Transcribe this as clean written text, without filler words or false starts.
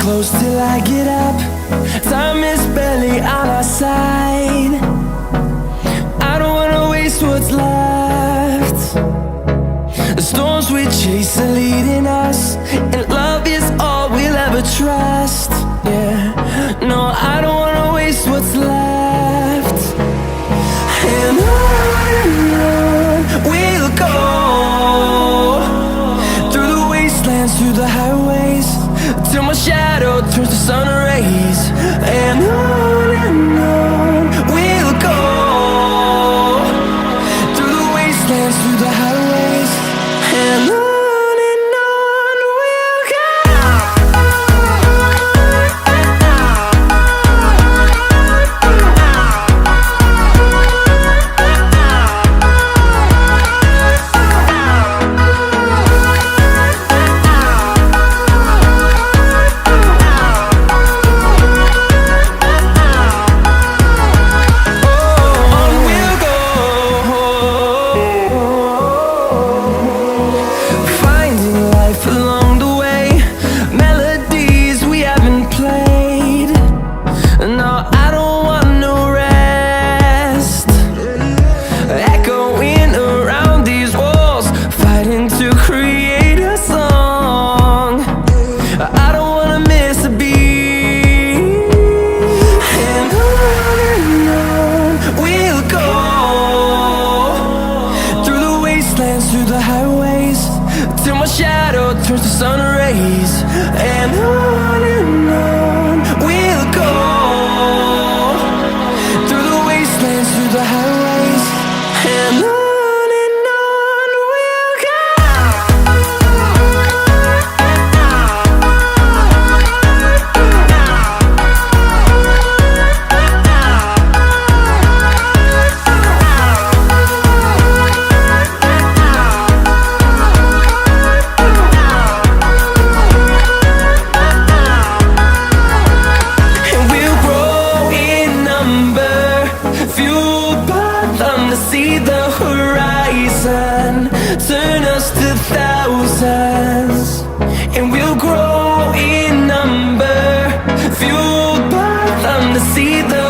close till I get up. Time is barely on our side. I don't wanna waste what's left. The storms we chase are leading us, and love is all we'll ever trust. Yeah, no, I don't wanna waste what's left. And on we'll go, through the wastelands, through the highways, till my shadow turns to sun rays. And on we'll go, through the wastelands, through the highways, and on we'll go. Through the highways, till my shadow turns to sun rays. And on we'll go, through the wastelands, through the highways, and on we'll go. See the horizon, turn us to thousands, and we'll grow in number, fueled by them to see the